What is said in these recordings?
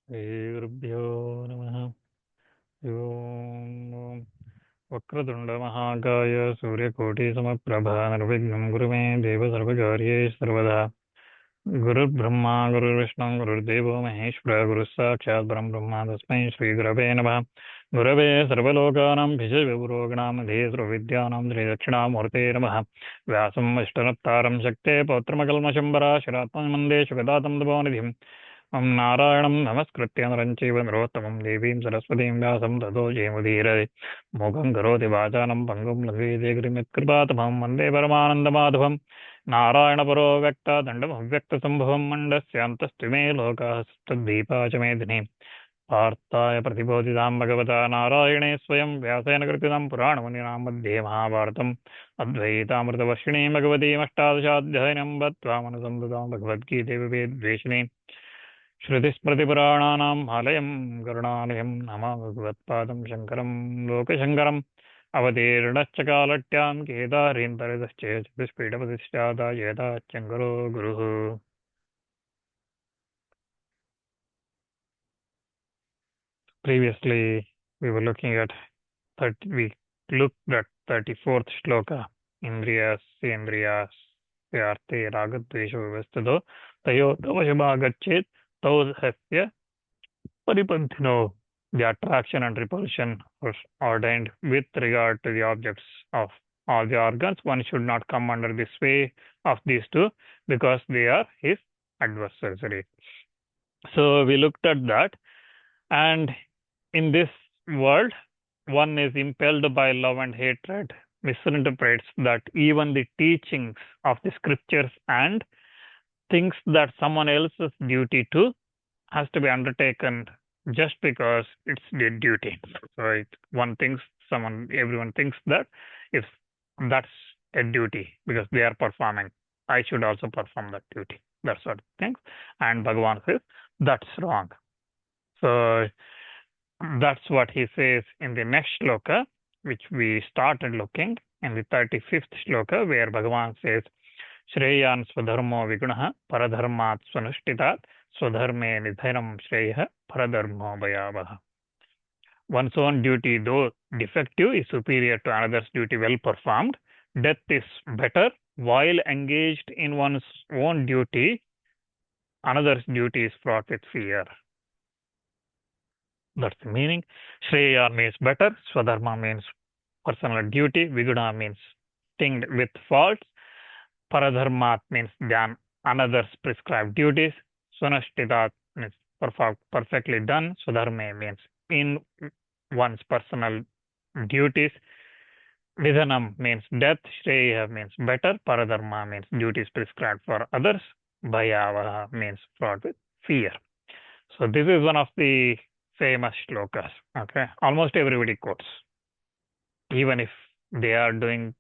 श्रीगुरुभ्यो नमः। ॐ वक्रतुण्डमहाकाय सूर्यकोटिसमप्रभा निर्विघ्नं कुरु मे देव सर्वकार्येषु सर्वदा। गुरुर्ब्रह्मा गुरुर्विष्णु गुरुर्देवो महेश्वर गुरुः साक्षात् परब्रह्म तस्मै श्रीगुरवे नमः। गुरवे सर्वलोकानां भिषजविपुरोगणां सर्वविद्यानां श्रीदक्षिणामूर्ते नमः। व्यासं विष्णुरवतारं शक्ते पौत्रमकल्मषं पराशरात्मं वन्दे सुगदातं तपोनिधिम्। नारायणं नमस्कृत्य नरं चैव नरोत्तमं देवीं सरस्वतीं व्यासं ततो जयमुदीरये। मूकं करोति वाचालं पङ्गुं लघ्वीते गिरिमित्कृपातमं वन्दे परमानन्दमाधवं। नारायणपरो व्यक्तादण्डमव्यक्तसम्भवं मण्डस्यान्तस्तु मे लोकाः तद्दीपा च मेदिनी। पार्थाय प्रतिबोधितां भगवता नारायणे स्वयं व्यासेन कृतितं पुराणमुनिनां मध्ये महाभारतम् अद्वैतामृतवर्षिणीं भगवतीमष्टादशाध्यायिनं बद्ध्वा मनसंददां भगवद्गीते विवेद्वेषिणीं श्रुतिस्मृतिपुराणानाम् आलयं करुणालयं नमामि भगवत्पादं शङ्करं लोकशङ्करम्। अवतीर्णश्च कालट्यां केदारीन्तरितश्चेत् चतुष्पीठप्रतिष्ठाता येताच्चङ्करो गुरुः। Previously, we were looking at we looked at 34th shloka. Indriyas, Sendriyas, Syarte, Ragadvesha Vivastado, Tayo Tavashabhagachet, Taudhasya, Paripantino. The attraction and repulsion are ordained with regard to the objects of all the organs. One should not come under the sway of these two because they are his adversaries. So we looked at that, and in this world, one is impelled by love and hatred, misinterprets that even the teachings of the scriptures and thinks that someone else's duty too has to be undertaken just because it's their duty. So everyone thinks that if that's a duty because they are performing, I should also perform that duty. That sort of things. And Bhagavan says that's wrong. So that's what he says in the next shloka, which we started looking in the 35th shloka, where Bhagavan says, Shreyan swadharmo vigunaha paradharmat swanushtitat swadharme nidharam shreya paradharmo bhayavaha. One's own duty, though defective, is superior to another's duty well performed. Death is better while engaged in one's own duty. Another's duty is fraught with fear. That's the meaning. Shreya means better. Swadharma means personal duty. Viguna means tinged with faults. Paradharmat means done another's prescribed duties. Sunashtitat means perfectly done. Swadharme means in one's personal duties. Nidhanam means death. Shreya means better. Paradharma means duties prescribed for others. Bhayavaha means fraught with fear. So this is one of the famous shlokas. Okay, almost everybody quotes, even if they are doing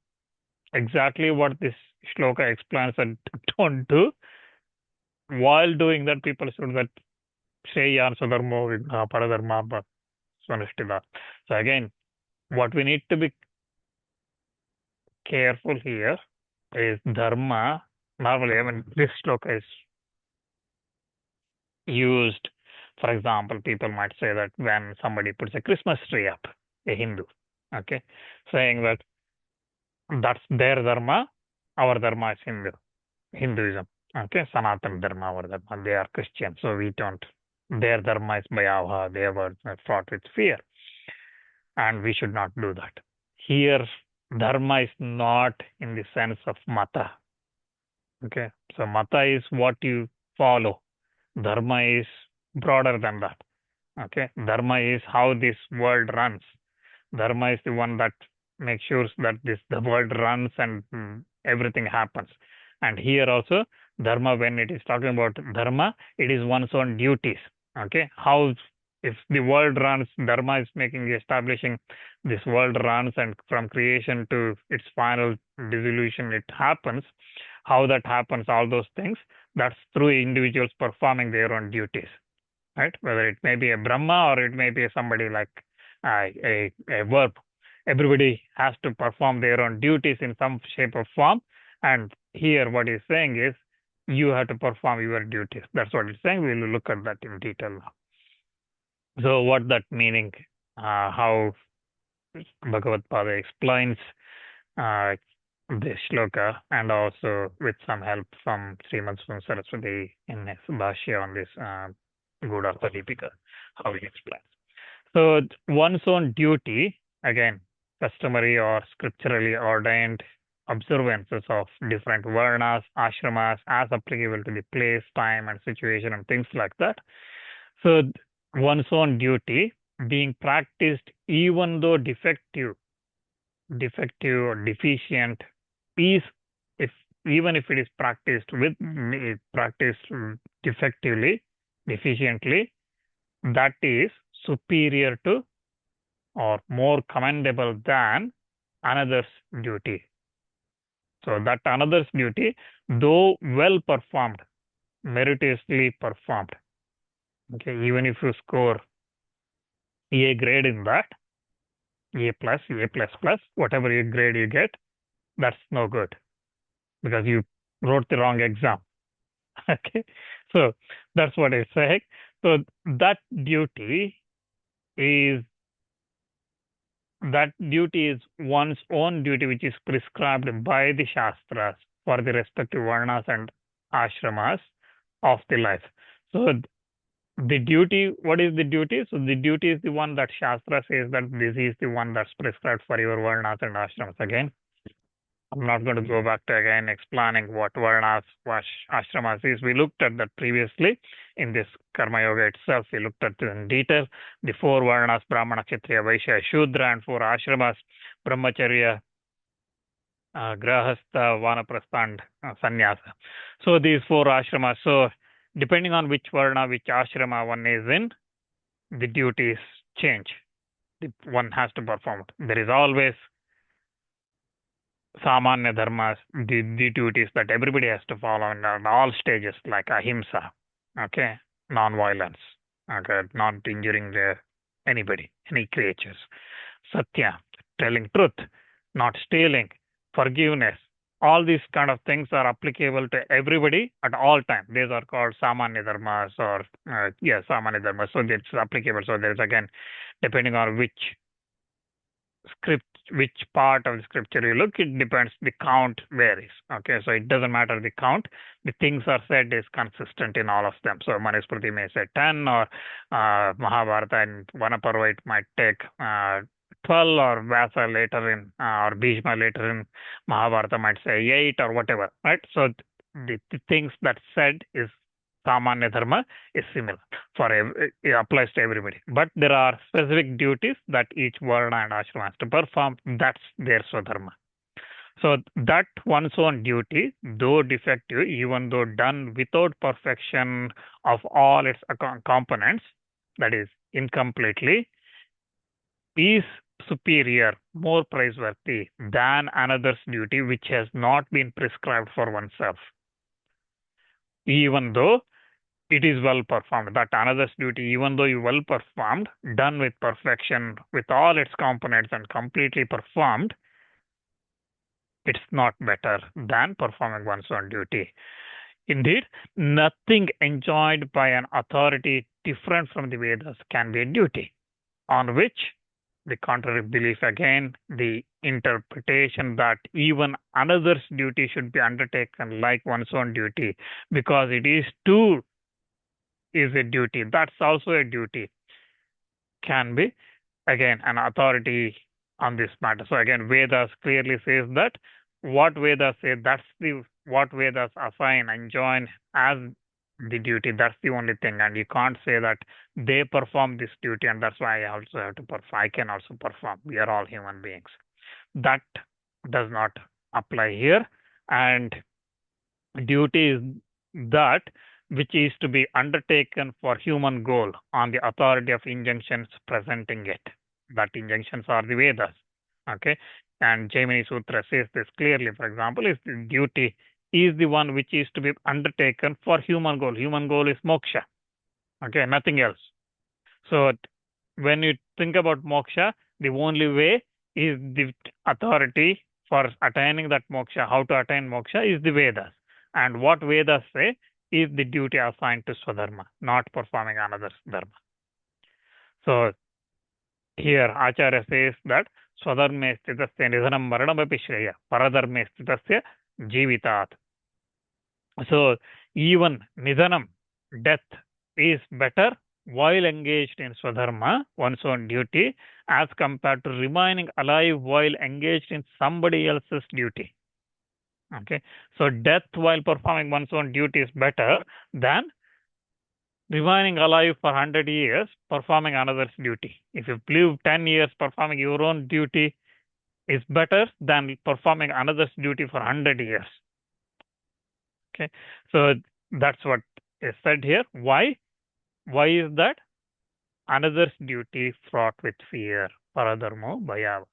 exactly what this shloka explains and don't do. While doing that, people should that Shreyan Swadharmo Vigna Paradharma Swanishtida. So again, what we need to be careful here is dharma. Normally, I mean, this shloka is used. For example, people might say that when somebody puts a Christmas tree up, a Hindu, okay, saying that that's their dharma, our dharma is Hinduism, okay, Sanatana dharma, our dharma, they are Christian, so we don't. Their dharma is bhayavaha, they were fraught with fear, and we should not do that. Here, dharma is not in the sense of mata, okay, so mata is what you follow. Dharma is broader than that. Okay, dharma is how this world runs. Dharma is the one that makes sure that the world runs and everything happens. And here also, dharma, when it is talking about dharma, it is one's own duties. Okay, how if the world runs, dharma is establishing this world runs, and from creation to its final dissolution, it happens. How that happens, all those things, that's through individuals performing their own duties, right? Whether it may be a Brahma or it may be somebody like a verb. Everybody has to perform their own duties in some shape or form. And here what he's saying is you have to perform your duties. That's what he's saying. We will look at that in detail now. So what that meaning, how Bhagavad Pada explains uh, this shloka, and also with some help from Srimad Saraswati in his Bhashya on this good Artha Deepika, how he explains. So one's own duty, again, customary or scripturally ordained observances of different varnas, ashramas, as applicable to the place, time, and situation, and things like that. So one's own duty being practiced even though defective or deficient is, if even if it is practiced defectively, deficiently, that is superior to or more commendable than another's duty. So that another's duty, though well performed, meritoriously performed, okay, even if you score A grade in that, A plus, A plus plus, whatever grade you get, that's no good because you wrote the wrong exam. Okay, so that's what it's saying. So that duty is one's own duty, which is prescribed by the Shastras for the respective varnas and ashramas of the life. So the duty, what is the duty? So the duty is the one that Shastra says that this is the one that's prescribed for your varnas and ashrams. Again, I'm not going to go back to again explaining what varnas, what ashramas is. We looked at that previously in this Karma Yoga itself. We looked at it in detail. The four varnas, Brahmana, Kshatriya, Vaishya, Shudra, and four ashramas, Brahmacharya, Grahastha, Vanaprastha, and Sannyasa. So these four ashramas. So depending on which varna, which ashrama one is in, the duties change. One has to perform it. There is always samanya dharmas, the duties that everybody has to follow in all stages, like ahimsa, okay, non-violence, okay, not injuring anybody, any creatures, satya, telling truth, not stealing, forgiveness. All these kind of things are applicable to everybody at all times. These are called samanya dharmas or samanya dharmas. So it's applicable. So there's again, depending on which part of the scripture you look, it depends, the count varies. Okay, so it doesn't matter the count, the things are said is consistent in all of them. So Manusmriti may say 10, or Mahabharata and Vanaparva it might take 12, or Vyasa later in or Bhishma later in Mahabharata might say 8 or whatever, right? So the things that said is Samanya Dharma is similar for it applies to everybody. But there are specific duties that each varna and ashrama has to perform. That's their Swadharma. So that one's own duty, though defective, even though done without perfection of all its components, that is incompletely, is superior, more praiseworthy than another's duty which has not been prescribed for oneself. Even though it is well performed, that another's duty, even though you well performed, done with perfection, with all its components and completely performed, it's not better than performing one's own duty. Indeed, nothing enjoined by an authority different from the Vedas can be a duty, on which the contrary belief, again, the interpretation that even another's duty should be undertaken like one's own duty, because it is too is a duty, that's also a duty, can be again an authority on this matter. So again, Vedas clearly says that what Vedas say, that's the what Vedas assign and join as the duty, that's the only thing, and you can't say that they perform this duty and that's why I also have to perform, I can also perform. We are all human beings. That does not apply here. And duty is that which is to be undertaken for human goal on the authority of injunctions presenting it. That injunctions are the Vedas. Okay. And Jaimini Sutra says this clearly. For example, is the duty is the one which is to be undertaken for human goal. Human goal is moksha. Okay, nothing else. So when you think about moksha, the only way is the authority for attaining that moksha, how to attain moksha, is the Vedas. And what Vedas say is the duty assigned to Swadharma, not performing another's dharma. So here Acharya says that Swadharme Stitasya Nidhanam Maranamapi Shreya Paradharme Stitasya Jivitat. So even Nidhanam, death, is better while engaged in Swadharma, one's own duty, as compared to remaining alive while engaged in somebody else's duty. Okay, so death while performing one's own duty is better than remaining alive for 100 years performing another's duty. If you live 10 years performing your own duty, is better than performing another's duty for 100 years. Okay, so that's what is said here. Why? Why is that? Another's duty fraught with fear, paradharmo bhayava,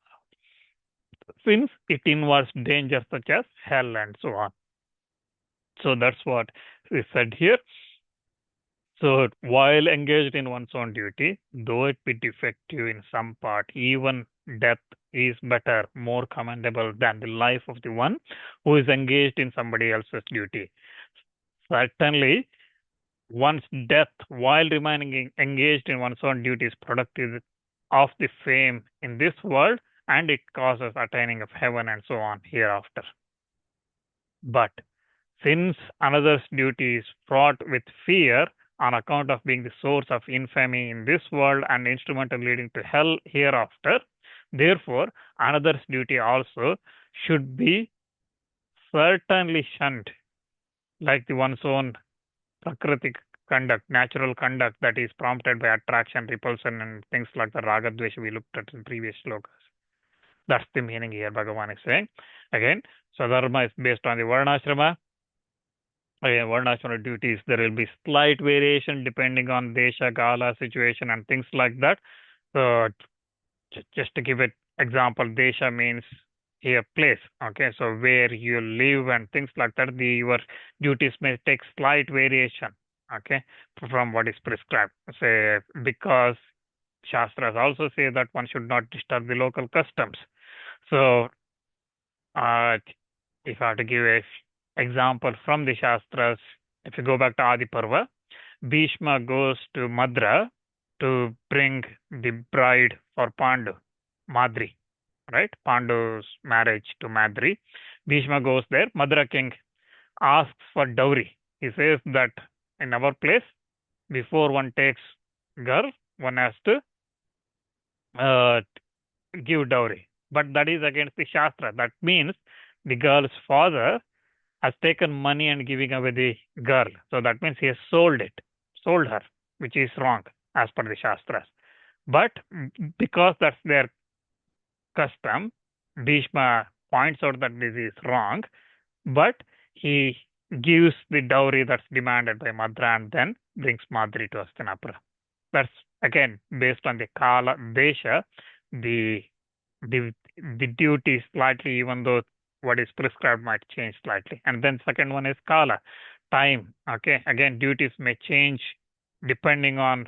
since it involves dangers such as hell and so on. So that's what is said here. So while engaged in one's own duty, though it be defective in some part, even death is better, more commendable than the life of the one who is engaged in somebody else's duty. Certainly, one's death while remaining engaged in one's own duty is productive of the fame in this world, and it causes attaining of heaven and so on hereafter. But since another's duty is fraught with fear on account of being the source of infamy in this world and instrumental leading to hell hereafter, therefore another's duty also should be certainly shunned, like the one's own prakritic conduct, natural conduct that is prompted by attraction, repulsion, and things like the raga dvesha we looked at in previous shlokas. That's the meaning here Bhagavan is saying. Again, Swadharma is based on the Varnashrama. Again, Varnashrama duties, there will be slight variation depending on desha, kala, situation, and things like that. So just to give an example, desha means a place. Okay, so where you live and things like that, your duties may take slight variation. Okay, from what is prescribed. Say because Shastras also say that one should not disturb the local customs. So if I have to give an example from the Shastras, if you go back to Adi Parva, Bhishma goes to Madra to bring the bride for Pandu, Madri, right? Pandu's marriage to Madri. Bhishma goes there. Madra king asks for dowry. He says that in our place, before one takes girl, one has to give dowry. But that is against the Shastra. That means the girl's father has taken money and giving away the girl. So that means he has sold her, which is wrong as per the Shastras. But because that's their custom, Bhishma points out that this is wrong, but he gives the dowry that's demanded by Madra and then brings Madri to Hastinapura. That's again based on the Kala Desha, the duty slightly, even though what is prescribed might change slightly. And then second one is Kala, time. Okay, again duties may change depending on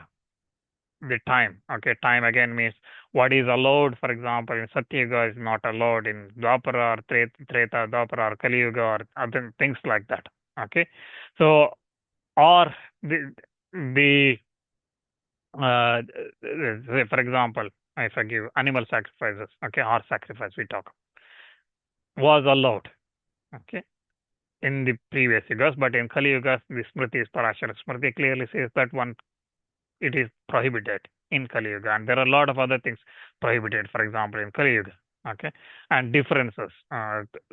the time. Okay, time again means what is allowed. For example, in Satyuga is not allowed in Dwapara or Treta, Dwapara or Kali Yuga or other things like that. Okay, so or the say for example, if I give animal sacrifices, okay, or sacrifice we talk, was allowed, okay, in the previous yugas, but in Kali Yugas, the Smriti is Parashara Smriti clearly says that it is prohibited in Kali Yuga, and there are a lot of other things prohibited, for example, in Kali Yuga, okay, and differences.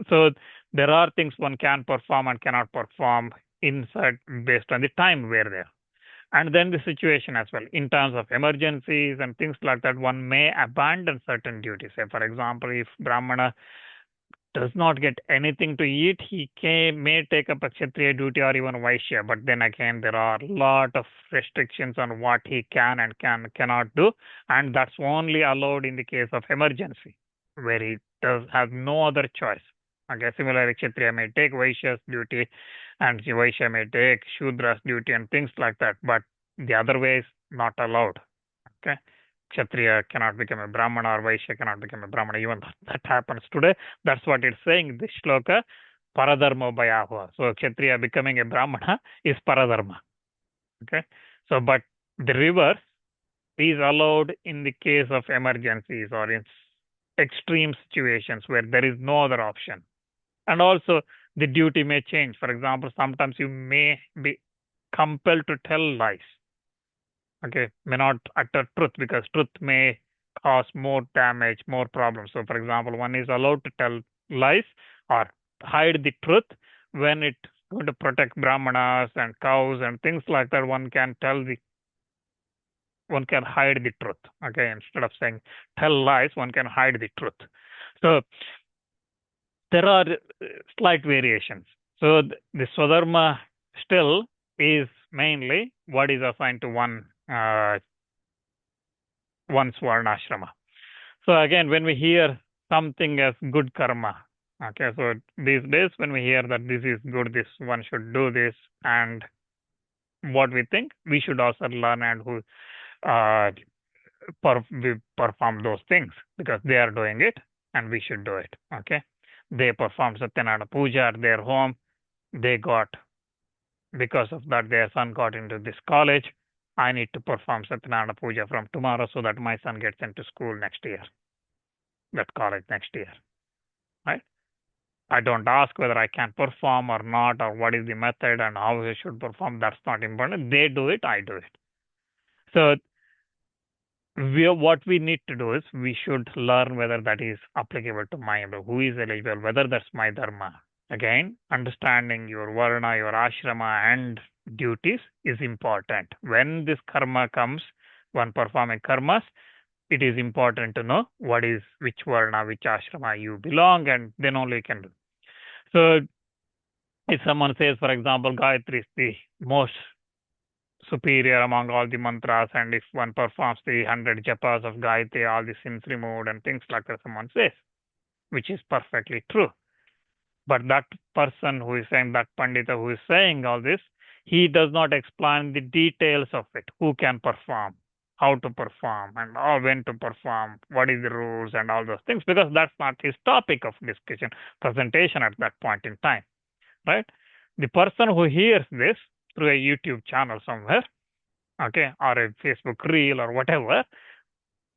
So there are things one can perform and cannot perform inside based on the time we're there. And then the situation as well. In terms of emergencies and things like that, one may abandon certain duties. Say, for example, if Brahmana does not get anything to eat, he may take up a Kshatriya duty or even Vaishya. But then again, there are a lot of restrictions on what he can and cannot do. And that's only allowed in the case of emergency, where he does have no other choice. Okay, similarly, Kshatriya may take Vaishya's duty and Vaishya may take Shudra's duty and things like that. But the other way is not allowed. Okay, Kshatriya cannot become a Brahmana or Vaishya cannot become a Brahmana. Even that happens today. That's what it's saying in this shloka, Paradharma Bhayahua. So Kshatriya becoming a Brahmana is Paradharma. Okay, so but the reverse is allowed in the case of emergencies or in extreme situations where there is no other option. And also, the duty may change. For example, sometimes you may be compelled to tell lies. Okay, may not utter truth because truth may cause more damage, more problems. So, for example, one is allowed to tell lies or hide the truth when it's going to protect brahmanas and cows and things like that. One can hide the truth. Okay, instead of saying tell lies, one can hide the truth. So there are slight variations. So the Swadharma still is mainly what is assigned to one Swarna ashrama. So again, when we hear something as good karma, okay, so these days when we hear that this is good, this one should do this, and what we think, we should also learn and who we perform those things because they are doing it and we should do it. Okay, they performed Satyanarayana Puja at their home. They got, because of that, their son got into this college. I need to perform Satyanarayana Puja from tomorrow so that my son gets into school next year, that college next year, right? I don't ask whether I can perform or not, or what is the method and how I should perform. That's not important. They do it, I do it. So what we need to do is we should learn whether that is applicable to my, who is eligible, whether that's my dharma. Again, understanding your varna, your ashrama and duties is important. When this karma comes, when performing karmas, it is important to know what is which varna, which ashrama you belong, and then only you can do. So if someone says, for example, Gayatri is the most superior among all the mantras, and if one performs the 100 japas of Gayatri, all the sins removed and things like that, someone says, which is perfectly true. But that person who is saying, that Pandita who is saying all this, he does not explain the details of it, who can perform, how to perform, and when to perform, what is the rules and all those things, because that's not his topic of discussion, presentation at that point in time, right? The person who hears this through a YouTube channel somewhere, okay, or a Facebook reel or whatever,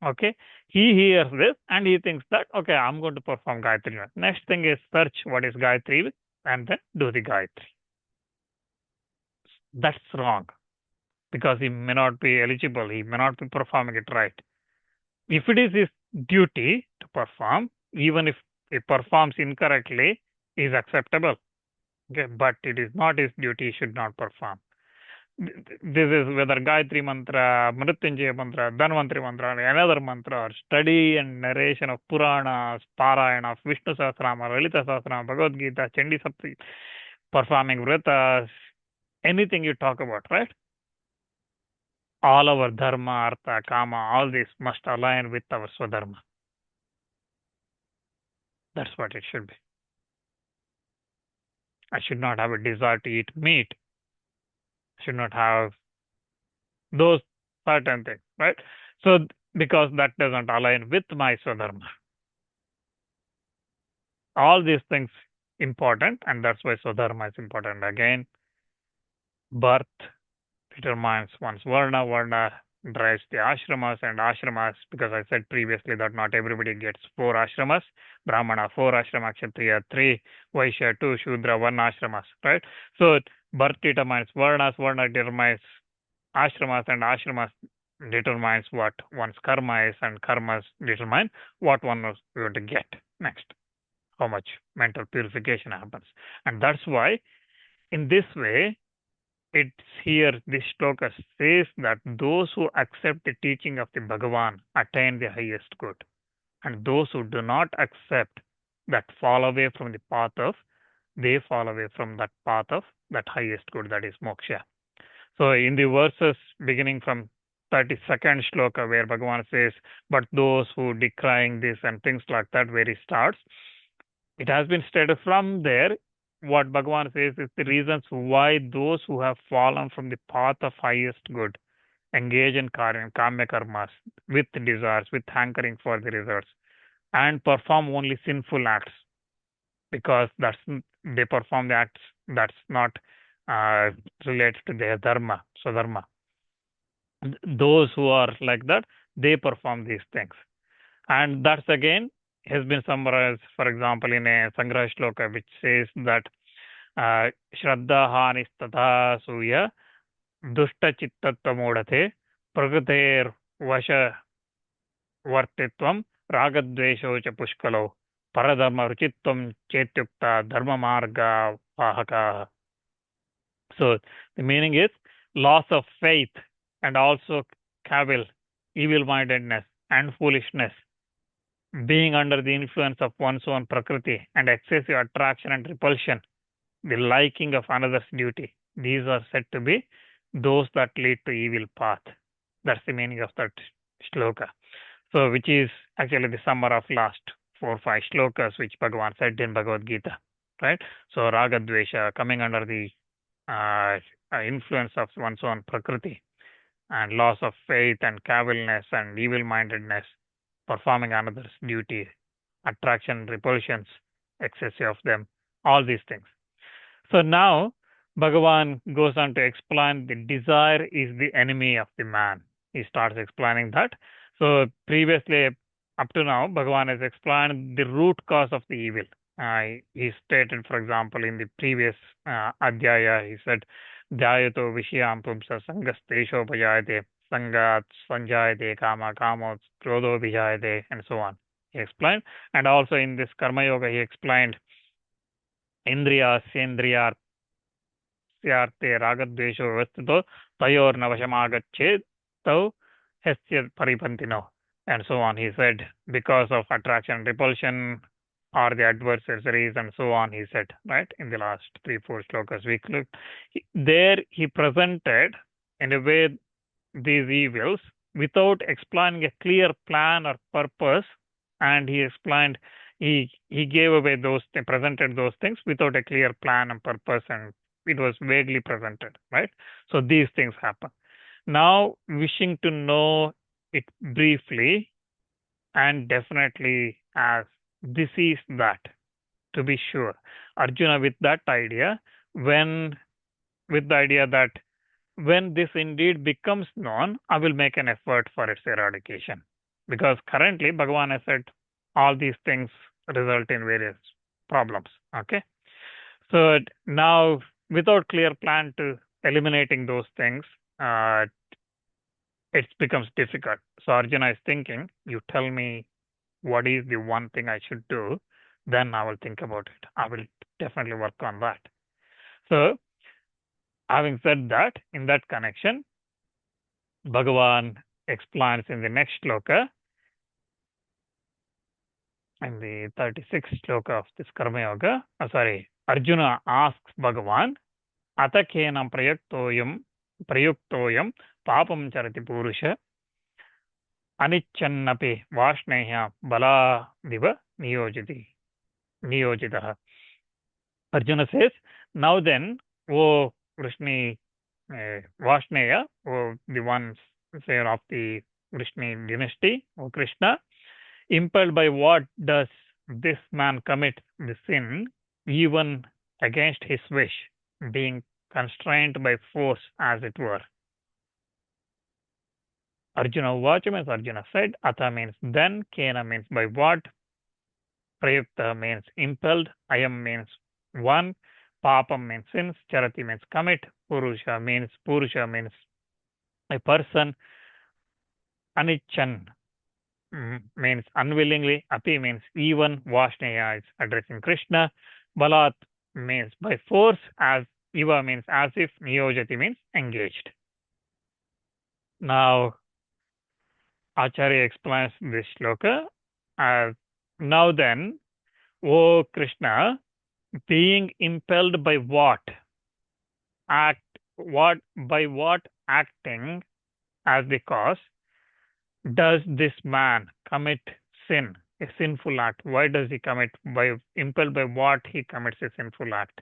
okay, he hears this and he thinks that, okay, I'm going to perform Gayatri. Next thing is search what is Gayatri and then do the Gayatri. That's wrong because he may not be eligible, he may not be performing it right. If it is his duty to perform, even if he performs incorrectly, is acceptable. Okay, but it is not his duty, he should not perform. This is whether Gayatri mantra, Mrityunjaya mantra, Dhanvantri mantra, another mantra, or study and narration of Puranas, Parayana of Vishnu Sahasranama, Lalita Sahasranama, Bhagavad Gita, Chandi Sapti, performing vratas, anything you talk about, right? All our dharma, artha, kama, all this must align with our swadharma. That's what it should be. I should not have a desire to eat meat. I should not have those certain things, right? So, because that doesn't align with my swadharma. All these things important, and that's why swadharma is important. Again, birth determines one's varna, varna drives the ashramas, and ashramas, because I said previously that not everybody gets 4 ashramas, Brahmana 4 ashramas, Kshatriya 3, Vaishya 2, Shudra 1 ashramas, right? So birth determines varnas, varna determines ashramas, and ashramas determines what one's karma is, and karmas determine what one is going to get next, how much mental purification happens. And that's why in this way, it's here, this shloka says that those who accept the teaching of the Bhagavan attain the highest good. And those who do not accept, that fall away from the path of, they fall away from that path of that highest good, that is moksha. So in the verses beginning from 32nd shloka where Bhagavan says, but those who decrying this and things like that, where he starts, it has been stated from there. What Bhagavan says is the reasons why those who have fallen from the path of highest good engage in kama karmas with desires, with hankering for the results, and perform only sinful acts because they perform the acts that's not related to their dharma, swadharma. those who are like that, they perform these things. And that's again has been summarized, for example, in a Sangraha Shloka, which says that Shraddha Hanis Tatha Suya Dushta Chittatamodate Pragater Vasha Vartitvam Ragadvesho Cha Pushkalo Paradharma Ruchitvam Chetyukta Dharma Marga Vahaka. So the meaning is loss of faith and also cavil, evil mindedness, and foolishness, being under the influence of one's own prakriti, and excessive attraction and repulsion, the liking of another's duty. These are said to be those that lead to evil path. That's the meaning of that shloka. So, which is actually the summary of last 4 or 5 shlokas which Bhagavan said in Bhagavad Gita, right? So, raga dvesha, coming under the influence of one's own prakriti, and loss of faith and cavilness and evil mindedness, performing another's duty, attraction, repulsions, excessive of them, all these things. So now Bhagavan goes on to explain the desire is the enemy of the man. He starts explaining that. So previously, up to now, Bhagavan has explained the root cause of the evil. He stated, for example, in the previous adhyaya, he said, Dhyayato vishayam pumsa sangastesho bhajayate sangat sanjayate kama kamo krodho bhajayate, and so on. He explained. And also in this Karma Yoga, he explained Indriya Sendriya Syarte Ragadvesho Vastito Tayor Navashamagachet Tau Hesya Paripantino, and so on. He said, because of attraction, repulsion, or the adversaries, and so on, he said, right, in the last 3-4 shlokas we looked. There he presented in a way these evils without explaining a clear plan or purpose, and he explained, he gave away those, presented those things without a clear plan and purpose, and it was vaguely presented, right? So these things happen. Now, wishing to know it briefly and definitely as this is that, to be sure, Arjuna with that idea, with the idea that when this indeed becomes known, I will make an effort for its eradication. Because currently, Bhagavan has said all these things result in various problems. Okay. So now, without clear plan to eliminating those things, it becomes difficult. So Arjuna is thinking, you tell me what is the one thing I should do, then I will think about it. I will definitely work on that. So, having said that, in that connection, Bhagavan explains in the next shloka, in the 36th shloka of this Karma Yoga, Arjuna asks Bhagavan, Atakenam prayuktoyam papam charati purusha anichannapi vashneya bala diva niyojitaha. Arjuna says, now then, O Vrishni Vashneya, O the one sayer of the Vrishni dynasty, O Krishna, impelled by what does this man commit the sin, even against his wish, being constrained by force, as it were? Arjuna Vacha means Arjuna said, Atha means then, Kena means by what, Prayukta means impelled, Ayam means one, Papam means sins, Charati means commit, Purusha means a person, Anichan means unwillingly, Api means even, Vashneya is addressing Krishna, Balat means by force, as Iva means as if, Niyojati means engaged. Now, Acharya explains this shloka as, now then, O Krishna, being impelled by what? By what acting as the cause does this man commit sin, a sinful act? Why does he commit? Impelled by what he commits a sinful act?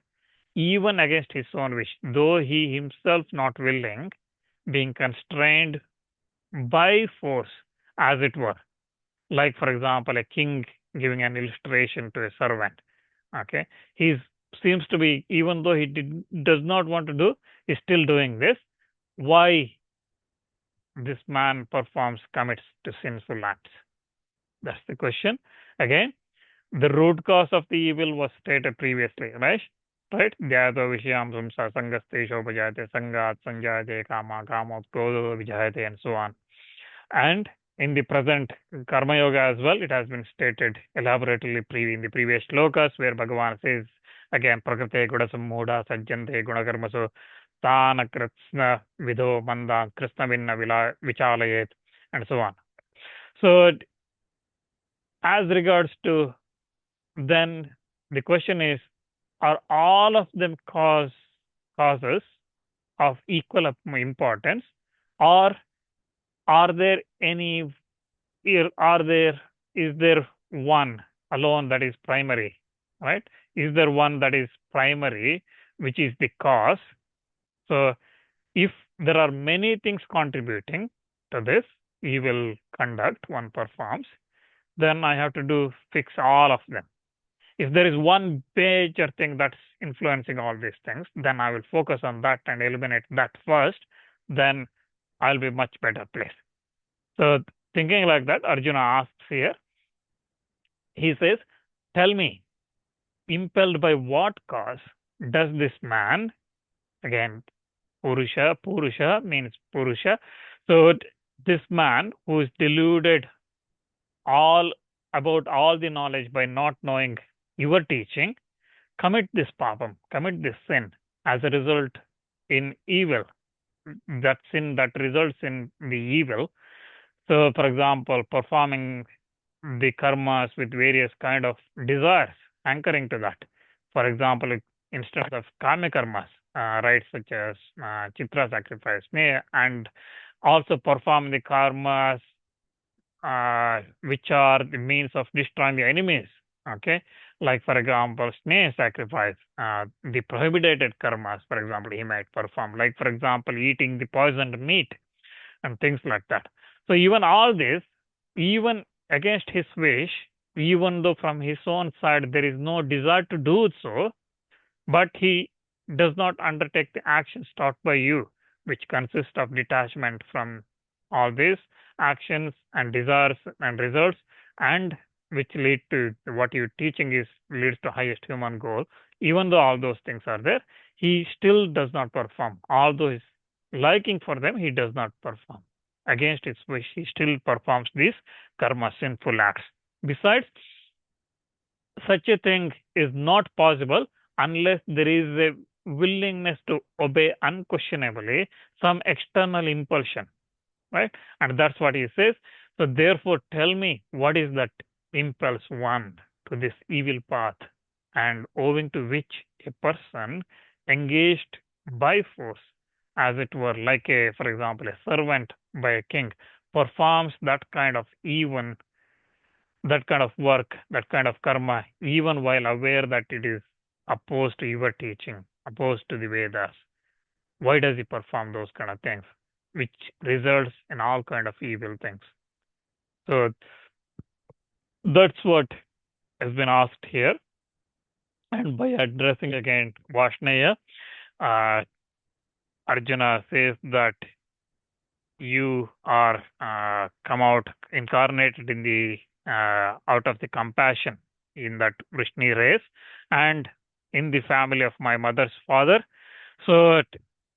Even against his own wish, though he himself not willing, being constrained by force, as it were. Like, for example, a king giving an illustration to a servant. Okay, he seems to be, even though he does not want to do, he's still doing this. Why? this man commits to sinful acts? That's the question. Again, the root cause of the evil was stated previously, right? Right? Dhyato vishayam samsa sangaste shobhajate sangat sanjayate kama kamot krodho vijayate, and so on. And in the present Karma Yoga as well, it has been stated elaborately in the previous shlokas, where Bhagavan says again, Prakrite Gudasam Muda Sajjante Gunakarmaso Tana Kritsna Vidho Mandan Krishna Vinna Vichalayet, and so on. So, as regards to then, the question is, are all of them causes of equal importance, or are there any, is there one alone that is primary, right? Is there one that is primary, which is the cause? So, if there are many things contributing to this evil conduct one performs, then I have to fix all of them. If there is one major thing that's influencing all these things, then I will focus on that and eliminate that first. Then I'll be much better placed. So, thinking like that, Arjuna asks here, he says, tell me, impelled by what cause does this man, again, Purusha means Purusha. So, this man who is deluded about all the knowledge by not knowing your teaching, commit this papam, commit this sin as a result in evil. That sin that results in the evil. So, for example, performing the karmas with various kind of desires, anchoring to that. For example, instead of karma karmas, right, such as chitra sacrifice, and also perform the karmas which are the means of destroying the enemies. Okay, like for example, snake sacrifice, the prohibited karmas, for example, he might perform. Like for example, eating the poisoned meat and things like that. So even all this, even against his wish, even though from his own side there is no desire to do so, but he does not undertake the actions taught by you, which consist of detachment from all these actions and desires and results, and which lead to what you're teaching leads to highest human goal. Even though all those things are there, he still does not perform. Although his liking for them, he does not perform. Against his wish, he still performs these karma, sinful acts. Besides, such a thing is not possible unless there is a willingness to obey unquestionably some external impulsion, right? And that's what he says. So therefore, tell me, what is that impulse one to this evil path, and owing to which a person engaged by force, as it were, like for example, a servant by a king, performs that kind of work, that kind of karma, even while aware that it is opposed to your teaching, opposed to the Vedas. Why does he perform those kind of things, which results in all kind of evil things? So that's what has been asked here. And by addressing again Vashneya, Arjuna says that you are come out incarnated in the out of the compassion in that Vrishni race and in the family of my mother's father. So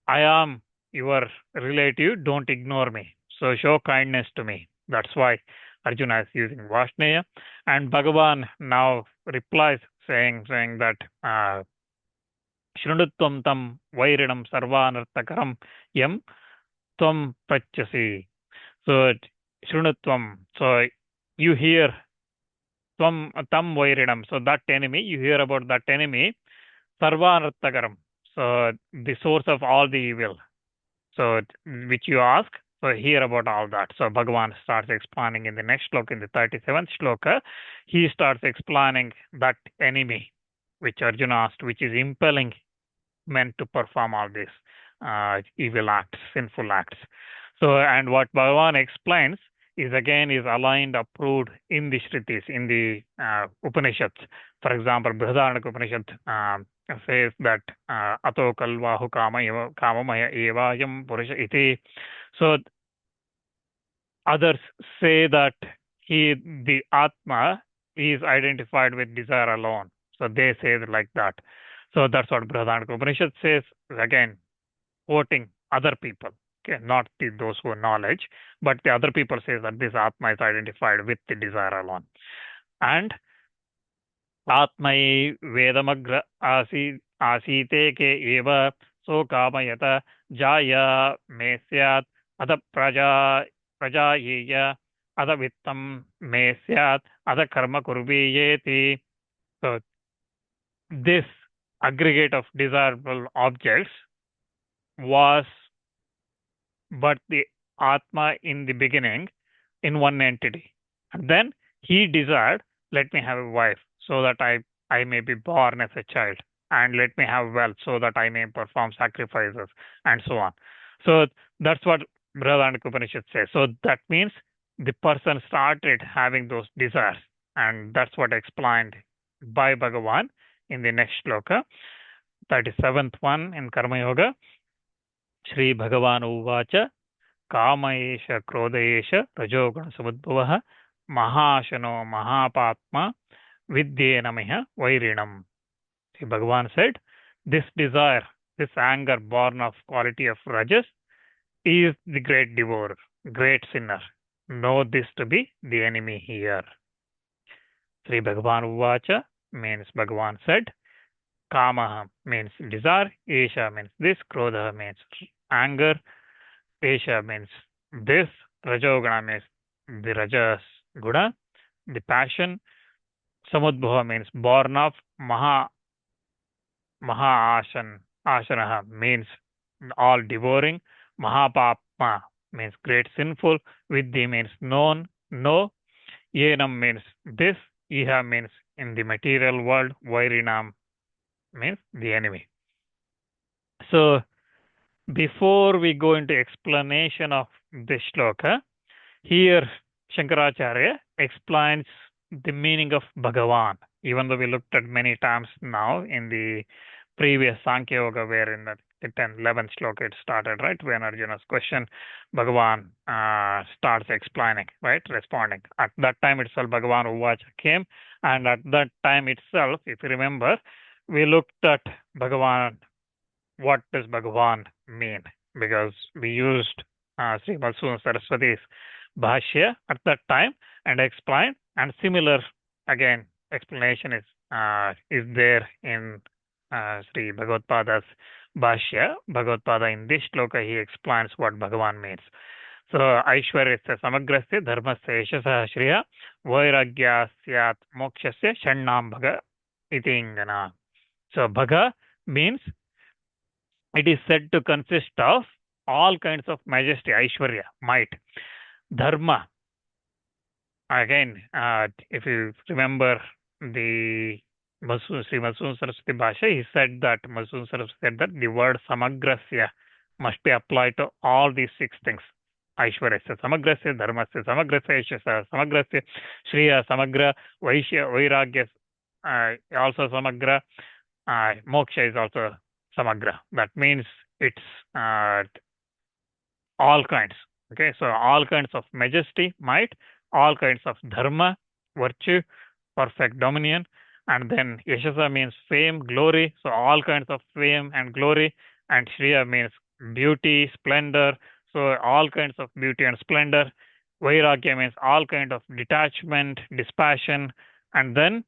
I am your relative, don't ignore me. So show kindness to me. That's why Arjuna is using Vashneya. And Bhagavan now replies saying that Shrunutvam tam vairinam sarvanartakaram yam tvam prachasi. So Shrunutvam, so you hear tam vairinam, so that enemy, you hear about that enemy, sarvanartakaram, so the source of all the evil. So which you ask, so hear about all that. So Bhagavan starts explaining in the next shloka, in the 37th shloka, he starts explaining that enemy which Arjuna asked, which is impelling men to perform all these evil acts, sinful acts. So, and what Bhagavan explains is aligned, approved in the Shrutis, in the Upanishads. For example, Brihadaranyaka Upanishad says that Ato Kalvahu Kamamaya Evayam Purusha Iti. So Others say that the Atma, is identified with desire alone. So they say it like that. So that's what Brihadaranyaka Upanishad says, again, quoting other people. Okay, not those who have knowledge, but the other people say that this Atma is identified with the desire alone. And आत्मैः वेदमग्र आसीते के एव सो कामयत जाया मे स्यात् अथ प्रजायेय अथ वित्तं मे स्यात् अथ कर्म कुर्वीयेति. So this aggregate of desirable objects was but the Atma in the beginning in one entity. And then he desired, let me have a wife so that I may be born as a child, and let me have wealth so that I may perform sacrifices, and so on. So that's what Brihadaranyaka Upanishad says. So that means the person started having those desires, and that's what explained by Bhagavan in the next shloka, 37th one in Karma Yoga. Shri Bhagavan Uvacha Kama Esha Krodha Esha Rajoguna Samudbhava Mahashano Mahapatma Vidyena Miha Vairinam. Shri Bhagavan said, this desire, this anger born of quality of Rajas, is the great devourer, great sinner. Know this to be the enemy here. Shri Bhagavan Uvacha means Bhagavan said, Kama means desire, Esha means this, Krodha means anger, Esha means this, Rajoguna means the Rajas Guna, the passion, Samudbhava means born of, Ashanaha means all devouring, Mahapapma means great sinful, Vidhi means known, know, Yenam means this, Iha means in the material world, Vairinam means the enemy. So before we go into explanation of this shloka, here Shankaracharya explains the meaning of Bhagavan, even though we looked at many times now in the previous Sankhya Yoga, where in the 10th, 11th shloka it started, right? When Arjuna's question, Bhagavan starts explaining, right? Responding. At that time itself, Bhagavan Uvacha came, and at that time itself, if you remember, we looked at Bhagavan. What does Bhagavan mean? Because we used Sri Madhusudana Saraswati's Bhashya at that time and explained, and similar again explanation is there in Sri Bhagavad-pada's Bhashya. Bhagavad-pada in this shloka he explains what Bhagavan means. So Aishwaryasya samagrasya dharmasya yashasah shriya vairagya syat mokshasya shannam bhaga iti ingana. So bhaga means it is said to consist of all kinds of majesty, Aishwarya, might. Dharma, again, if you remember the Sri Madhusudana Saraswati Bhashya, he said that, Madhusudana Saraswati said that the word samagrasya must be applied to all these 6 things. Aishwaryasya samagrasya, dharmasya samagrasya, yashasya samagrasya, shriya samagra, vairagya also samagra, moksha is also samagra. That means it's all kinds. Okay, so all kinds of majesty, might, all kinds of dharma, virtue, perfect dominion, and then yashasa means fame, glory. So all kinds of fame and glory, and shriya means beauty, splendor. So all kinds of beauty and splendor. Vairagya means all kind of detachment, dispassion, and then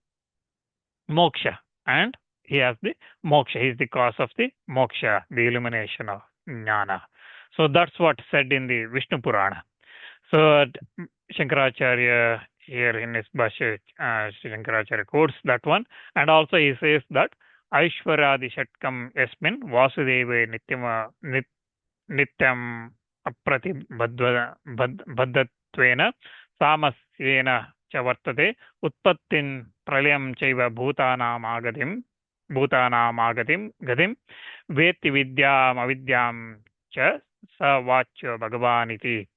moksha. And he has the moksha. He is the cause of the moksha, the illumination of jnana. So that's what said in the Vishnu Purana. So Shankaracharya here in his Bhashya, Shankaracharya quotes that one, and also he says that Aishwaradi Shatkam Yasmin Vasudeva Nityam Aprati Bhaddatvena Samasyena Chavartate Utpattin Pralayam Chaiva Bhutanam Agadim Gadim Veti Vidyam Avidyam Cha Savachya Bhagavaniti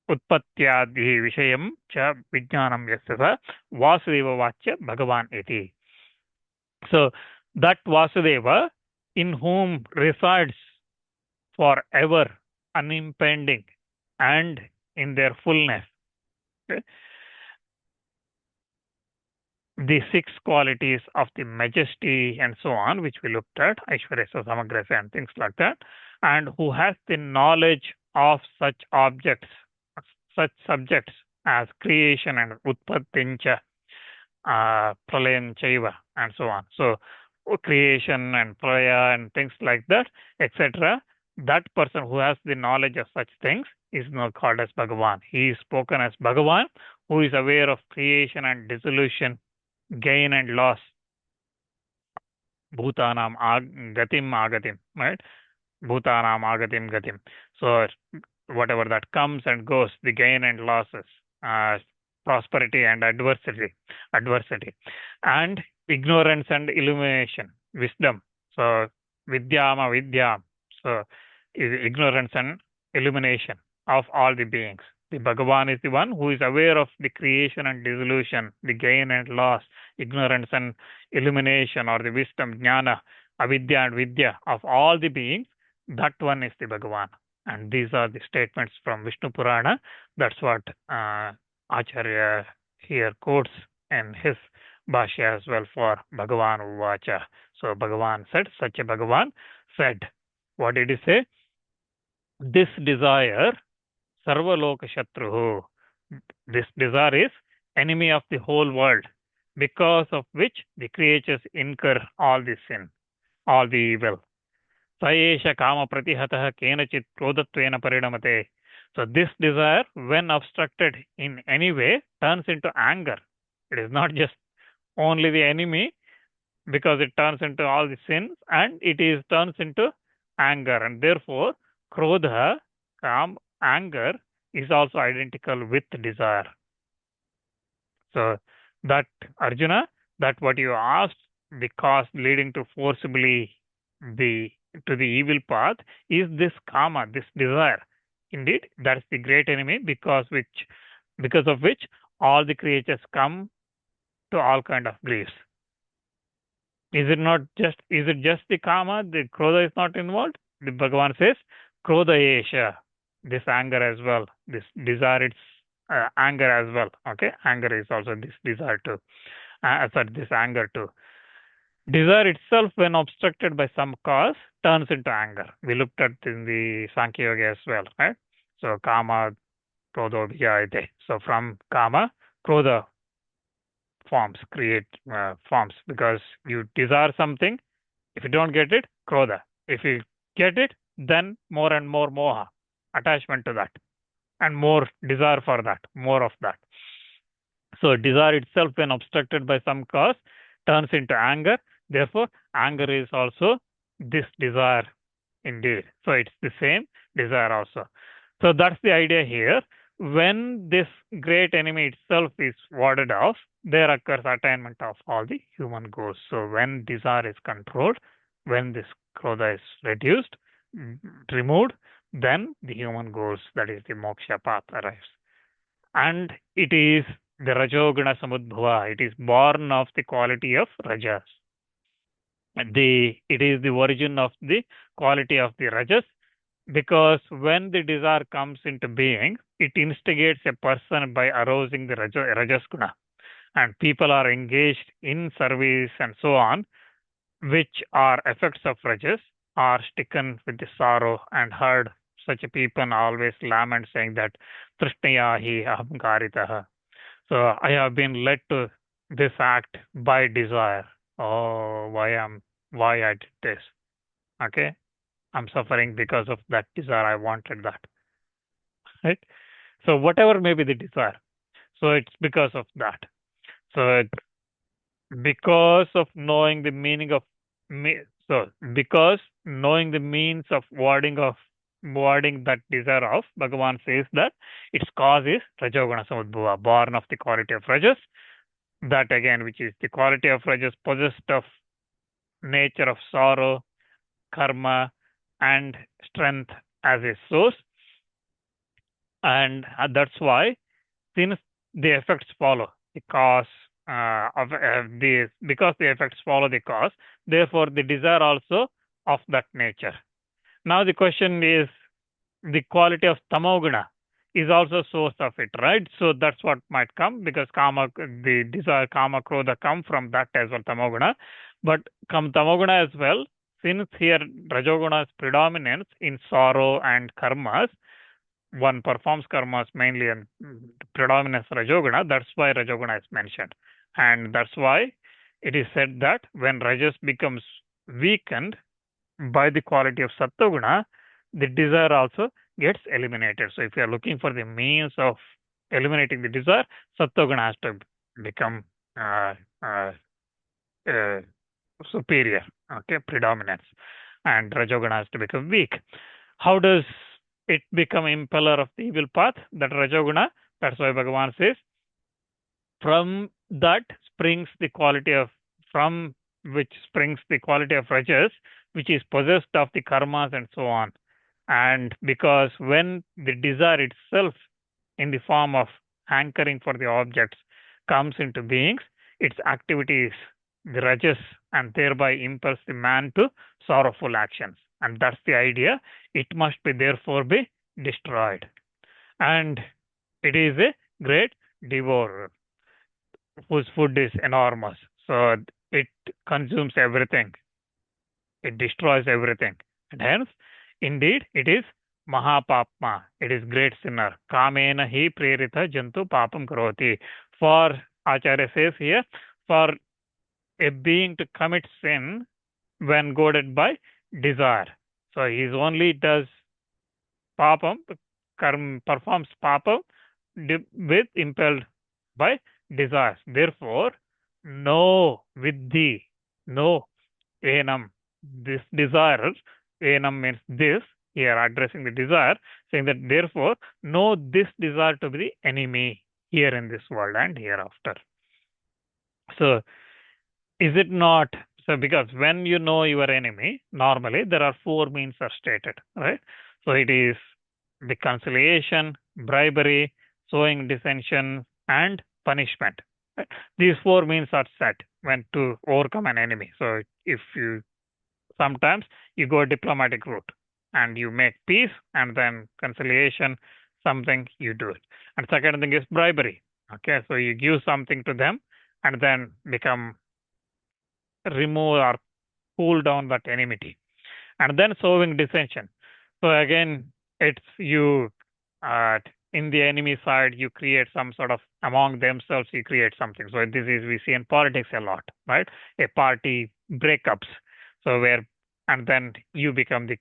Utpatyadi Vishayam Cha Vijnanam Yasasa Vasudeva Vachya Bhagavan iti. So that Vasudeva, in whom resides forever, unimpending, and in their fullness. Okay? The 6 qualities of the majesty and so on, which we looked at, Aishwarya Samagrasa and things like that, and who has the knowledge of such objects, such subjects as creation and utpattincha, pralayam chaiva, and so on. So, creation and pralaya and things like that, etc. That person who has the knowledge of such things is now called as Bhagavan. He is spoken as Bhagavan, who is aware of creation and dissolution, gain and loss, bhutanam gatim agatim, right? Bhutanam agatim gatim. So whatever that comes and goes, the gain and losses, prosperity and adversity, and ignorance and illumination, wisdom. So vidyama vidyam. So ignorance and illumination of all the beings. The Bhagavan is the one who is aware of the creation and dissolution, the gain and loss, ignorance and illumination, or the wisdom, jnana, avidya and vidya of all the beings. That one is the Bhagavan. And these are the statements from Vishnu Purana. That's what Acharya here quotes in his Bhashya as well for Bhagavan Uvacha. So Bhagavan said, Satya Bhagavan said. What did he say? This desire, Sarvaloka Shatruhu. This desire is enemy of the whole world, because of which the creatures incur all the sin, all the evil. Saesha kama pratihataha kenachit krodatvena parinamate. So this desire, when obstructed in any way, turns into anger. It is not just only the enemy, because it turns into all the sins, and it turns into anger. And therefore, krodha, anger, is also identical with desire. So that, Arjuna, that what you asked, the cause leading to forcibly to the evil path, is this kama, this desire. Indeed, that's the great enemy, because of which all the creatures come to all kind of griefs. Is it just the kama? The krodha is not involved? The Bhagavan says, krodha esha, this anger as well, this desire, it's anger as well. Okay, anger is also this desire too. This anger too. Desire itself, when obstructed by some cause, turns into anger. We looked at in the Sankhya Yoga as well, right? So kama, krodha, bhiyayate. So from kama, krodha forms, because you desire something. If you don't get it, krodha. If you get it, then more and more moha, attachment to that, and more desire for that, more of that. So desire itself, when obstructed by some cause, turns into anger. Therefore, anger is also this desire indeed. So it's the same desire also. So that's the idea here. When this great enemy itself is warded off, there occurs attainment of all the human goals. So when desire is controlled, when this krodha is reduced, removed, then the human goals, that is the moksha path, arrives. And it is the rajoguna samudbhava. It is born of the quality of rajas. It is the origin of the quality of the rajas, because when the desire comes into being, it instigates a person by arousing the rajas guna, and people are engaged in service and so on, which are effects of rajas, are stricken with the sorrow and heard. Such a people always lament, saying that trishnaya hi ahamkaritaha. So I have been led to this act by desire. Oh, why I did this? Okay, I'm suffering because of that desire. I wanted that, right? So whatever may be the desire, so it's because of that. So because of knowing the meaning of because knowing the means of warding that desire off, Bhagavan says that its cause is rajoguna samudbhava, born of the quality of rajas. That again, which is the quality of rajas, possessed of nature of sorrow, karma, and strength as a source. And that's why, since the effects follow the cause because the effects follow the cause, therefore the desire also of that nature. Now the question is the quality of tamoguna. is also source of it, right? So that's what might come, because the desire, kama, krodha come from that as well, tamoguna. But come tamoguna as well, since here rajoguna's predominance in sorrow and karmas, one performs karmas mainly and predominance rajoguna, that's why rajoguna is mentioned. And that's why it is said that when rajas becomes weakened by the quality of sattva, the desire also gets eliminated. So if you are looking for the means of eliminating the desire, sattva has to become uh, uh, uh, superior, okay, predominance, and rajoguna has to become weak. How does it become impeller of the evil path? That rajoguna. That's why Bhagavan says, from that springs the quality of, from which springs the quality of rajas, which is possessed of the karmas and so on. And because when the desire itself, in the form of hankering for the objects, comes into beings, its activities, the rajas, and thereby impels the man to sorrowful actions. And that's the idea. It must be therefore be destroyed. And it is a great devourer whose food is enormous. So it consumes everything. It destroys everything. And hence, indeed, it is mahapapma. It is great sinner. Kamena hi prerita jantu papam karoti. For, Acharya says here, for a being to commit sin when goaded by desire. So he only does papam, performs papam with impelled by desires. Therefore, no vidhi, no enam, this desire, enam means this, here addressing the desire, saying that therefore, know this desire to be the enemy here in this world and hereafter. So, is it not? So, because when you know your enemy, normally there are four means are stated, right? So, it is the conciliation, bribery, sowing dissension, and punishment. Right? These four means are set when to overcome an enemy. So, if you sometimes you go a diplomatic route and you make peace, and then conciliation, something you do it. And second thing is bribery. Okay, so you give something to them and then become remove or cool down that enmity. And then sowing dissension. So again, it's you in the enemy side, you create some sort of, among themselves, you create something. So this is, we see in politics a lot, right? A party breakups. So where, and then you become the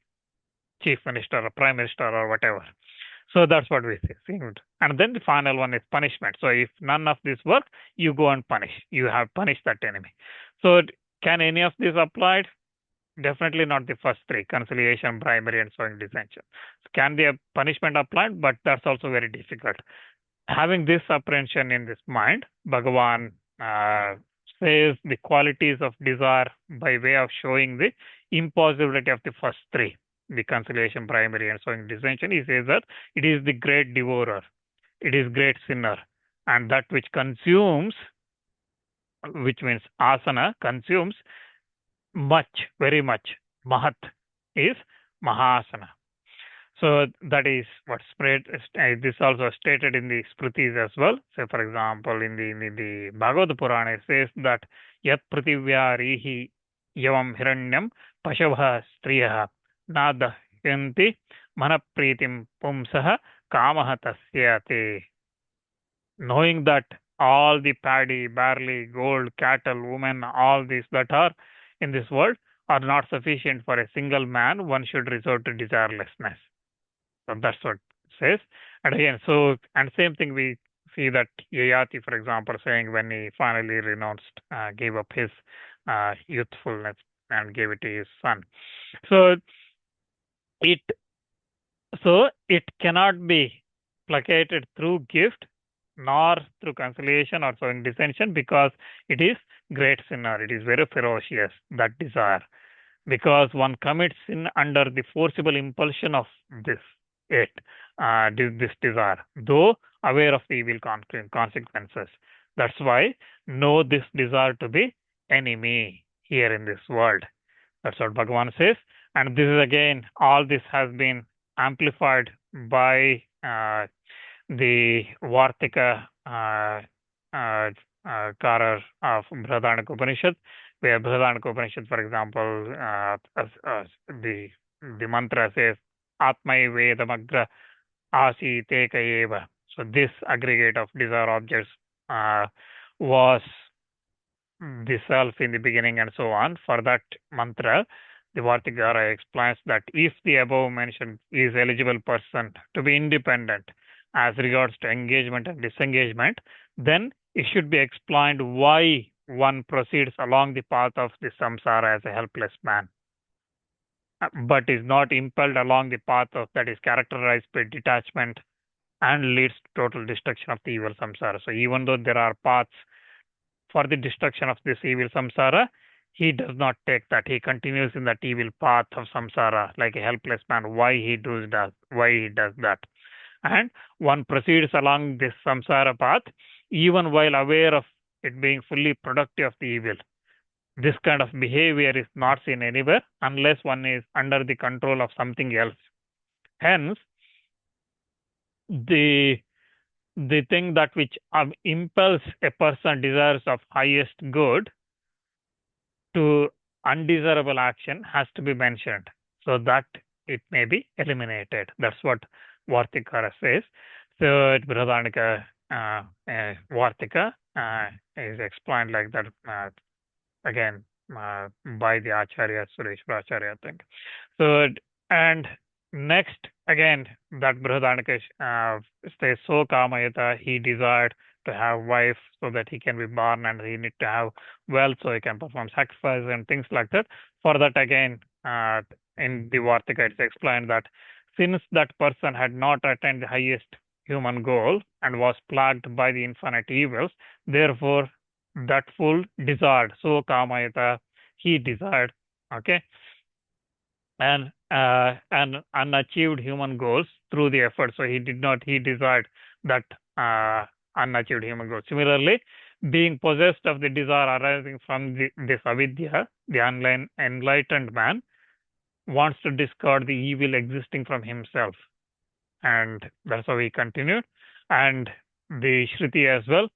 chief minister or prime minister or whatever. So that's what we see. And then the final one is punishment. So if none of this work, you go and punish. You have punished that enemy. So can any of this applied? Definitely not the first three: conciliation, bribery, and sowing dissension. So can the punishment applied? But that's also very difficult. Having this apprehension in this mind, Bhagavan says the qualities of desire by way of showing the impossibility of the first three: the conciliation, bribery, and sowing dissension. He says that it is the great devourer, it is great sinner, and that which consumes, which means asana, consumes much, very much. Mahat is Mahasana. So that is what spread. This also stated in the Smritis as well. So, for example, in the Bhagavad Purana, it says that Yat Prativyarihi Yavam Hiranyam Pashavah Striyah Nadahyanti Manapritim Pumsaha Kamaha Tasyate. Knowing that all the paddy, barley, gold, cattle, women, all these that are in this world are not sufficient for a single man, one should resort to desirelessness. So that's what it says. And again, so, and same thing we see that Yayati, for example, saying when he finally renounced, gave up his youthfulness and gave it to his son. So it cannot be placated through gift, nor through conciliation or sowing dissension, because it is great sinner. It is very ferocious, that desire, because one commits sin under the forcible impulsion of this desire, though aware of the evil consequences. That's why know this desire to be enemy here in this world. That's what Bhagavan says. And this is again, all this has been amplified by the Vartika Karar of Brihadaranyaka Upanishad, where Brihadaranyaka Upanishad, for example, the mantra says, Atmai Vedamagra Asi Teka Eva. So this aggregate of desire objects was the self in the beginning and so on. For that mantra, the Vartikara explains that if the above mentioned is eligible person to be independent as regards to engagement and disengagement, then it should be explained why one proceeds along the path of the samsara as a helpless man, but is not impelled along the path of that is characterized by detachment and leads to total destruction of the evil samsara. So even though there are paths for the destruction of this evil samsara, he does not take that. He continues in that evil path of samsara like a helpless man. Why he does that? And one proceeds along this samsara path even while aware of it being fully productive of the evil. This kind of behavior is not seen anywhere unless one is under the control of something else. Hence, the thing that which impels a person desires of highest good to undesirable action has to be mentioned so that it may be eliminated. That's what Vartikara says. So Brihadaranyaka Vartika is explained like that again by the Acharya, Sureshwara Acharya, I think. So, and next again that Brihadaranyaka says, so Kamayata, he desired to have wife so that he can be born, and he need to have wealth so he can perform sacrifice and things like that. For that again, in the Vartika it's explained that since that person had not attained the highest human goal and was plagued by the infinite evils, therefore that fool desired, so Kamayata, he desired, okay, and unachieved human goals through the effort. So he desired that unachieved human goals. Similarly, being possessed of the desire arising from this avidya, the enlightened man wants to discard the evil existing from himself. And that's how he continued. And the Shruti as well,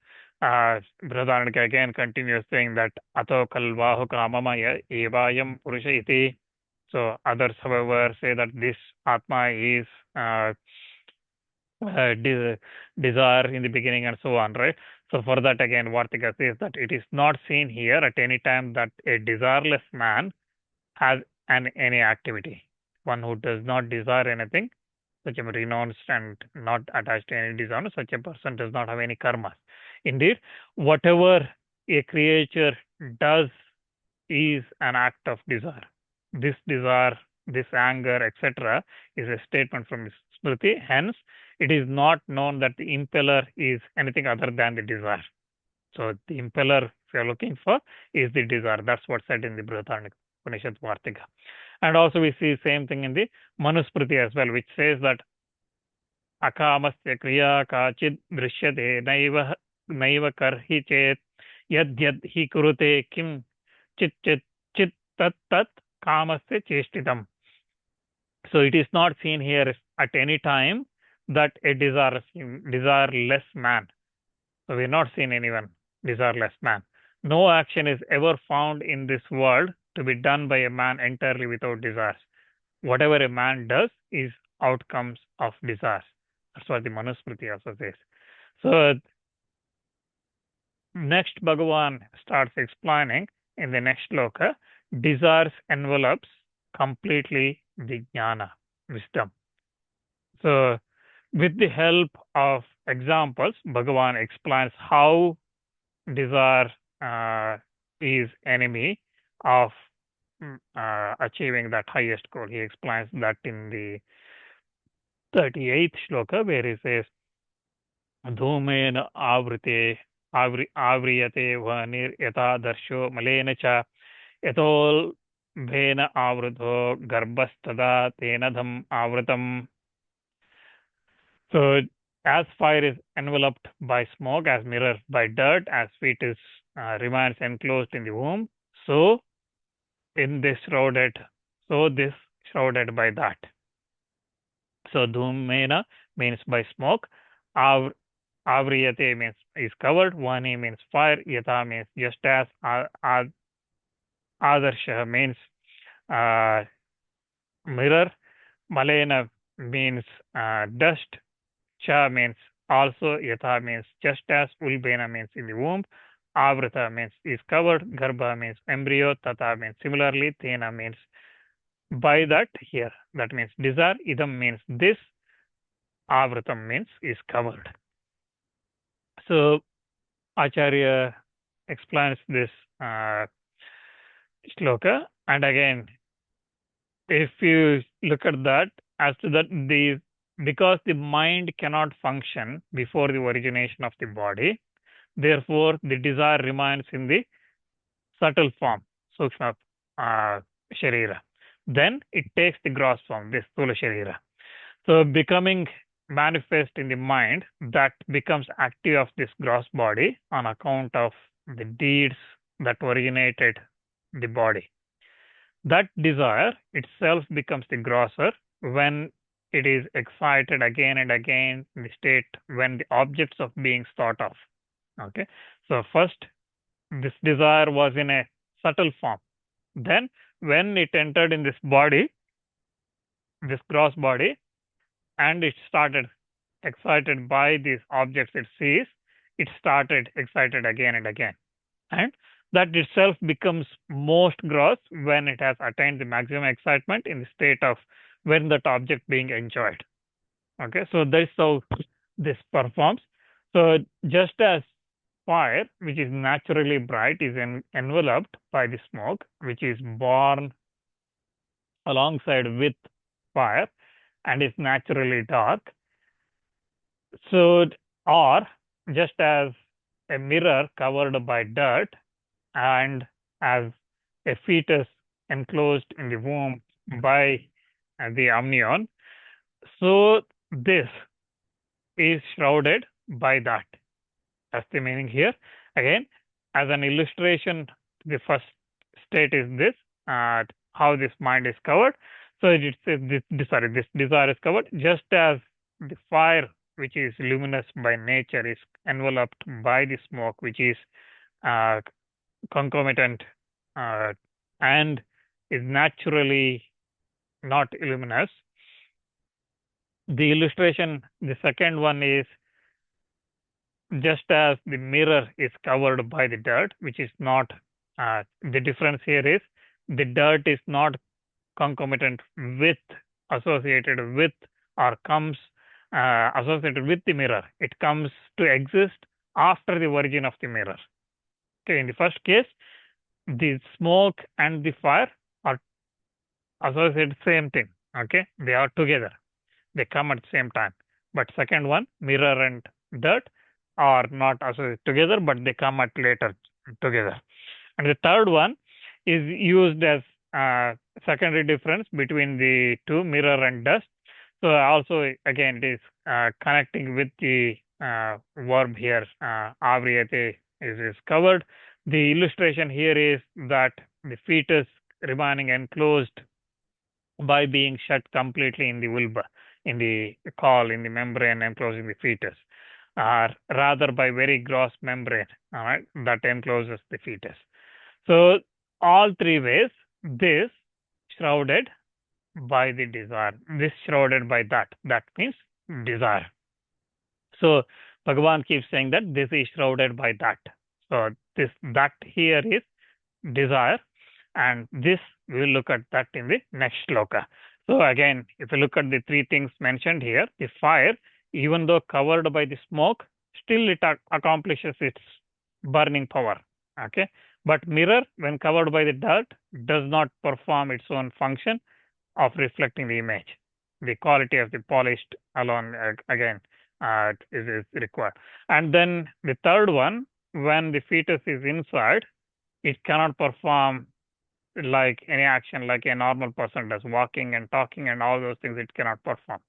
Brihadaranyaka again continues saying that Ato kalvahu kamamaya evayam purusha iti. So others, however, say that this Atma is desire in the beginning and so on, right? So for that again, Vartika says that it is not seen here at any time that a desireless man has any activity. One who does not desire anything, such a renounced and not attached to any desire, such a person does not have any karmas. Indeed, whatever a creature does is an act of desire. This desire, this anger, etc., is a statement from Smriti. Hence, it is not known that the impeller is anything other than the desire. So the impeller, if you are looking for, is the desire. That's what's said in the Brihadaranyaka Upanishad Vartika. And also we see same thing in the Manusmriti as well, which says that akamasya kriya kachid drishyate naiva karhi chet yad hi kurute kim chit tat kamasya cheshtitam. So it is not seen here at any time that a desireless man. So we are not seen anyone desireless man. No action is ever found in this world to be done by a man entirely without desires. Whatever a man does is outcomes of desires. That's what the Manusmriti also says. So next Bhagavan starts explaining in the next shloka, desires envelopes completely the jnana, wisdom. So with the help of examples, Bhagavan explains how desire is enemy of achieving that highest goal. He explains that in the 38th shloka, where he says, Dhumena avriyate vanir yata darsho malena cha yatol vena avruto garbhastada tenadham avratam. So as fire is enveloped by smoke, as mirror by dirt, as fetus remains enclosed in the womb, so this shrouded by that. So dhumena means by smoke, Av Avriyate means is covered. Vani means fire. Yatha means just as. Adarsha means mirror. Malena means dust. Cha means also. Yatha means just as. Ulbena means in the womb. Avrita means is covered. Garbha means embryo. Tata means similarly. Tena means by that here. That means desire. Idam means this. Avritam means is covered. So Acharya explains this shloka, and again, if you look at that, as to that, because the mind cannot function before the origination of the body, therefore the desire remains in the subtle form, sukshma sharira. Then it takes the gross form, this sthula sharira. So becoming manifest in the mind, that becomes active of this gross body on account of the deeds that originated the body. That desire itself becomes the grosser when it is excited again and again in the state when the objects of being thought of. Okay, so first this desire was in a subtle form. Then when it entered in this body, this gross body, and it started excited by these objects it sees, it started excited again and again. And that itself becomes most gross when it has attained the maximum excitement in the state of when that object being enjoyed. Okay, so that's how this performs. So just as fire, which is naturally bright, is enveloped by the smoke, which is born alongside with fire and is naturally dark. So, or just as a mirror covered by dirt and as a fetus enclosed in the womb by the amnion, so this is shrouded by that. That's the meaning here. Again, as an illustration, the first state is this, how this mind is covered. So it says this desire is covered, just as the fire, which is luminous by nature, is enveloped by the smoke, which is concomitant and is naturally not luminous. The illustration, the second one is just as the mirror is covered by the dirt, which is not, the difference here is the dirt is not concomitant with, associated with, or comes associated with the mirror. It comes to exist after the origin of the mirror. Okay, in the first case, the smoke and the fire are associated same thing. Okay, they are together. They come at the same time. But second one, mirror and dirt are not associated together, but they come at later together. And the third one is used as secondary difference between the two, mirror and dust. So also again it is connecting with the verb here, avriyate is covered. The illustration here is that the fetus remaining enclosed by being shut completely in the vulva, in the caul, in the membrane enclosing the fetus, rather by very gross membrane, all right, that encloses the fetus. So all three ways, this shrouded by the desire, this shrouded by that means desire. So Bhagavan keeps saying that this is shrouded by that. So that here is desire, and this we will look at that in the next shloka. So again, if you look at the three things mentioned here, the fire, even though covered by the smoke, still it accomplishes its burning power. Okay, but mirror, when covered by the dirt, does not perform its own function of reflecting the image. The quality of the polished alone again is required. And then the third one, when the fetus is inside, it cannot perform like any action like a normal person does, walking and talking and all those things. It cannot perform,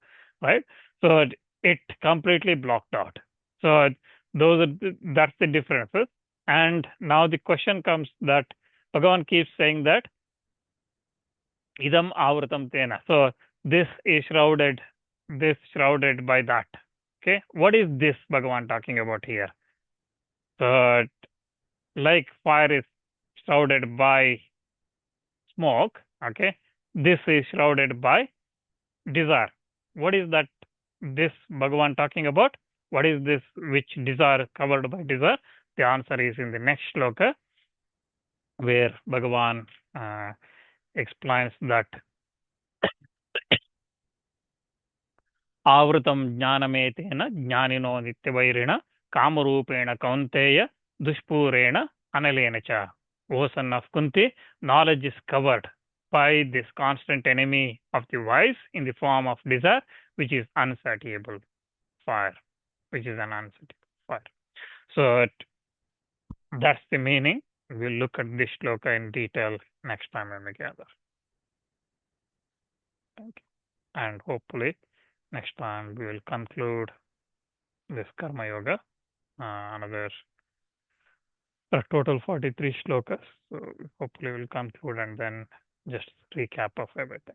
right? So it completely blocked out. So that's the differences. And now the question comes that Bhagavan keeps saying that idam avratam tena. So this is shrouded by that. Okay, what is this Bhagavan talking about here? That like fire is shrouded by smoke, okay, this is shrouded by desire. What is that this Bhagavan talking about? What is this which desire covered by desire? The answer is in the next shloka, where Bhagavan explains that आवृतं ज्ञानमेतेन ज्ञानिनो नित्यवैरिण कामरूपेण कौन्तेय दुष्पूरेण अनलेन च. O son of Kunti, knowledge is covered by this constant enemy of the wise in the form of desire, which is unsatiable fire, which is an unsatiable fire. So that's the meaning. We'll look at this shloka in detail next time when we gather. Thank you. And hopefully next time we will conclude this Karma Yoga. Another total 43 shlokas. So hopefully we'll conclude and then just recap of everything.